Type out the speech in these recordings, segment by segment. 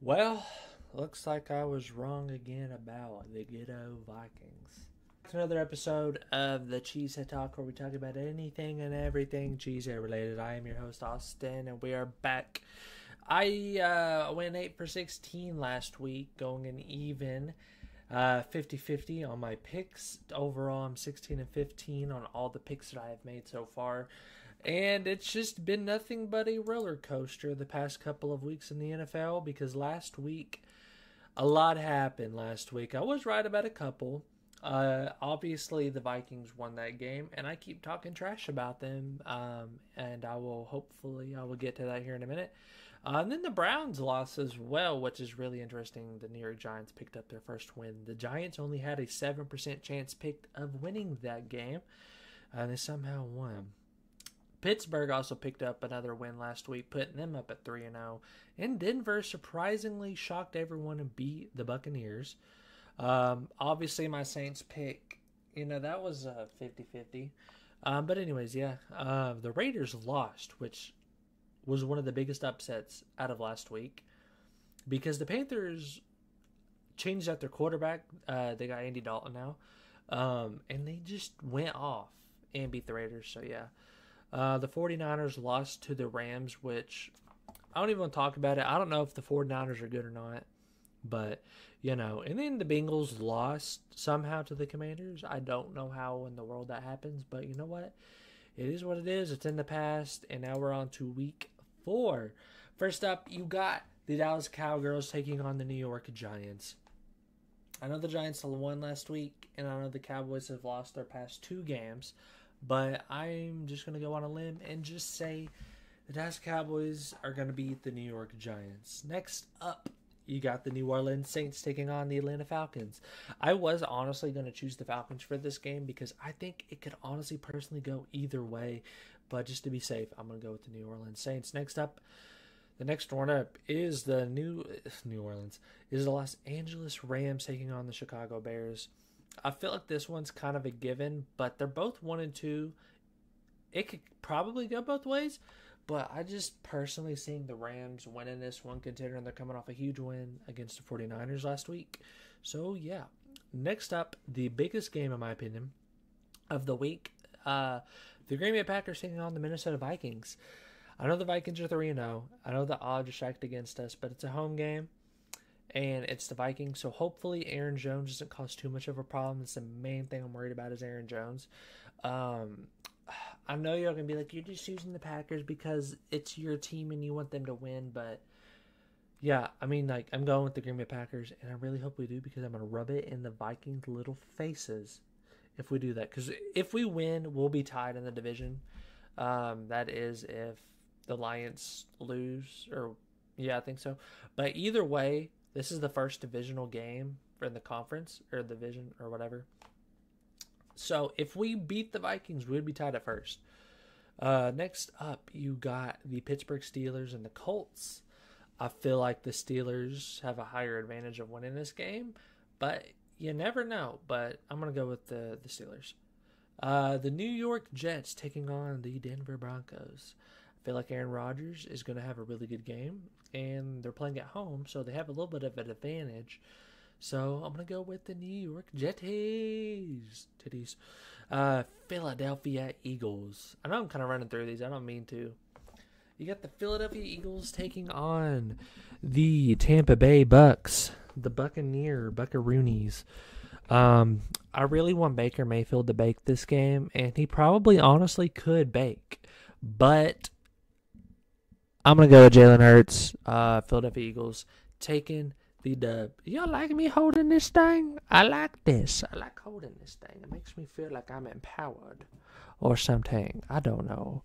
Well, looks like I was wrong again about the Ghetto Vikings. Another episode of the Cheesehead Talk where we talk about anything and everything Cheesehead related. I am your host, Austin, and we are back. I went 8 for 16 last week, going an even 50-50 on my picks. Overall, I'm 16 and 15 on all the picks that I have made so far. And it's just been nothing but a roller coaster the past couple of weeks in the NFL because last week, a lot happened last week. I was right about a couple. Obviously, the Vikings won that game, and I keep talking trash about them. And I will get to that here in a minute. And then the Browns lost as well, which is really interesting. The New York Giants picked up their first win. The Giants only had a 7% chance picked of winning that game, and they somehow won. Pittsburgh also picked up another win last week, putting them up at 3-0. And Denver surprisingly shocked everyone and beat the Buccaneers. Obviously, my Saints pick, that was 50-50. But anyways, the Raiders lost, which was one of the biggest upsets out of last week. Because the Panthers changed out their quarterback. They got Andy Dalton now. And they just went off and beat the Raiders, so yeah. The 49ers lost to the Rams, which I don't even want to talk about it. I don't know if the 49ers are good or not. But, and then the Bengals lost somehow to the Commanders. I don't know how in the world that happens, but you know what? It is what it is. It's in the past, and now we're on to week 4. First up, you got the Dallas Cowgirls taking on the New York Giants. I know the Giants won last week, and I know the Cowboys have lost their past 2 games. But I'm just going to go on a limb and just say the Dallas Cowboys are going to beat the New York Giants. Next up, you got the New Orleans Saints taking on the Atlanta Falcons. I was honestly going to choose the Falcons for this game because I think it could honestly personally go either way. But just to be safe, I'm going to go with the New Orleans Saints. Next up, the next one up is the the Los Angeles Rams taking on the Chicago Bears. I feel like this one's kind of a given, but they're both 1 and 2. It could probably go both ways, but I just personally seeing the Rams winning this one, considering they're coming off a huge win against the 49ers last week. So, yeah. Next up, the biggest game, in my opinion, of the week, the Green Bay Packers taking on the Minnesota Vikings. I know the Vikings are 3-0. I know the odds are stacked against us, but it's a home game. And it's the Vikings, so hopefully Aaron Jones doesn't cause too much of a problem. That's the main thing I'm worried about is Aaron Jones. I know you're going to be like, you're just choosing the Packers because it's your team and you want them to win. But, yeah, I'm going with the Green Bay Packers, and I really hope we do because I'm going to rub it in the Vikings' little faces if we do that. Because if we win, we'll be tied in the division. That is if the Lions lose I think so. But either way, this is the first divisional game in the conference or division or whatever. So if we beat the Vikings, we'd be tied at first. Next up, you got the Pittsburgh Steelers and the Colts. I feel like the Steelers have a higher advantage of winning this game, but you never know. But I'm going to go with the Steelers. The New York Jets taking on the Denver Broncos. I feel like Aaron Rodgers is going to have a really good game, and they're playing at home, so they have a little bit of an advantage. So I'm going to go with the New York Jetties. Philadelphia Eagles. I know I'm kind of running through these. I don't mean to. You got the Philadelphia Eagles taking on the Tampa Bay Bucks, the Buccaroonies. I really want Baker Mayfield to bake this game, and he probably honestly could bake, but I'm going to go with Jalen Hurts, Philadelphia Eagles, taking the dub. Y'all like me holding this thing? I like this. I like holding this thing. It makes me feel like I'm empowered or something. I don't know.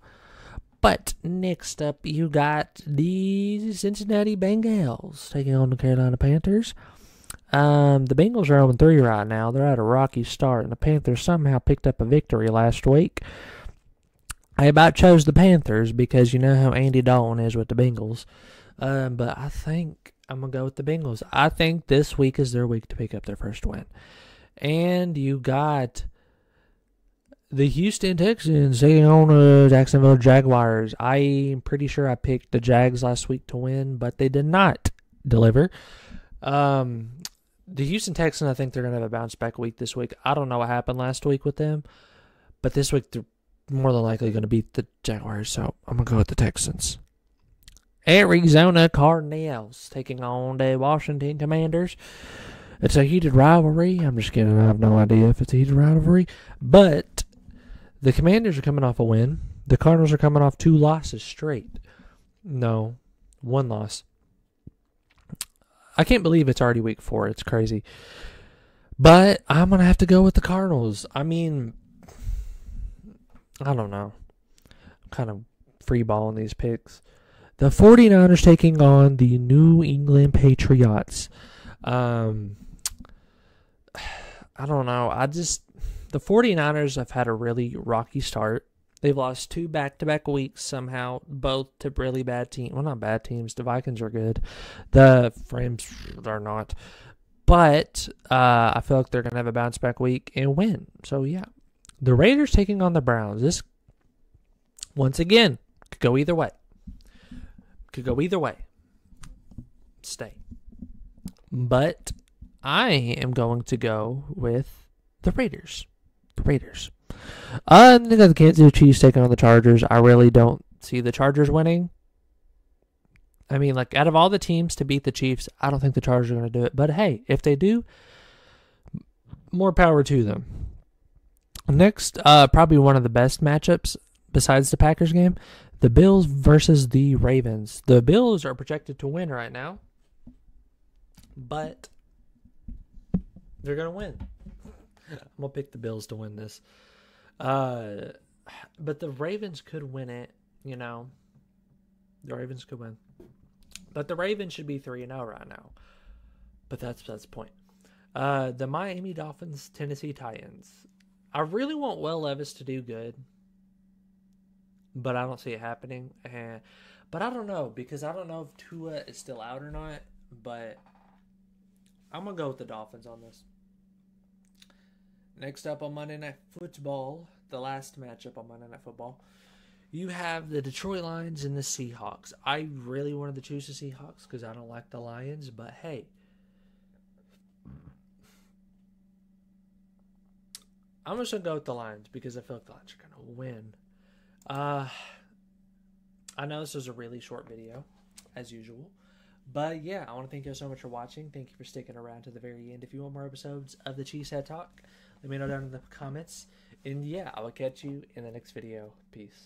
But next up, you got the Cincinnati Bengals taking on the Carolina Panthers. The Bengals are 0-3 right now. They're at a rocky start, and the Panthers somehow picked up a victory last week. I about chose the Panthers because you know how Andy Dalton is with the Bengals. But I think I'm going to go with the Bengals. I think this week is their week to pick up their first win. And you got the Houston Texans taking on the Jacksonville Jaguars. I'm pretty sure I picked the Jags last week to win, but they did not. deliver. The Houston Texans, I think they're going to have a bounce back week this week. I don't know what happened last week with them, but this week they're more than likely going to beat the Jaguars, so I'm going to go with the Texans. Arizona Cardinals taking on the Washington Commanders. It's a heated rivalry. I'm just kidding. I have no idea if it's a heated rivalry, but the Commanders are coming off a win. The Cardinals are coming off 2 losses straight. No, 1 loss. I can't believe it's already week 4. It's crazy. But I'm going to have to go with the Cardinals. I mean, I don't know. I'm kind of freeballing these picks. The 49ers taking on the New England Patriots. I don't know. The 49ers have had a really rocky start. They've lost 2 back-to-back weeks somehow, both to really bad teams. Well, not bad teams. The Vikings are good. The Rams are not. But I feel like they're going to have a bounce-back week and win. So, yeah. The Raiders taking on the Browns. This, once again, could go either way. Stay. But I am going to go with the Raiders. I think the Kansas City Chiefs taking on the Chargers. I really don't see the Chargers winning. I mean, like, out of all the teams to beat the Chiefs, I don't think the Chargers are going to do it. But hey, if they do, more power to them. Next, probably one of the best matchups besides the Packers game, the Bills versus the Ravens. The Bills are projected to win right now, but they're going to win. I'm going to pick the Bills to win this. But the Ravens could win it, you know. The Ravens could win. But the Ravens should be 3-0 right now. But that's the point. The Miami Dolphins, Tennessee Titans. I really want Will Levis to do good, but I don't see it happening. But I don't know, because I don't know if Tua is still out or not. But I'm going to go with the Dolphins on this. Next up on Monday Night Football, the last matchup on Monday Night Football, you have the Detroit Lions and the Seahawks. I really wanted to choose the Seahawks because I don't like the Lions, but hey. I'm just going to go with the Lions because I feel like the Lions are going to win. I know this was a really short video, as usual. But yeah, I want to thank you so much for watching. Thank you for sticking around to the very end. If you want more episodes of the Cheesehead Talk, let me know down in the comments. And yeah, I will catch you in the next video. Peace.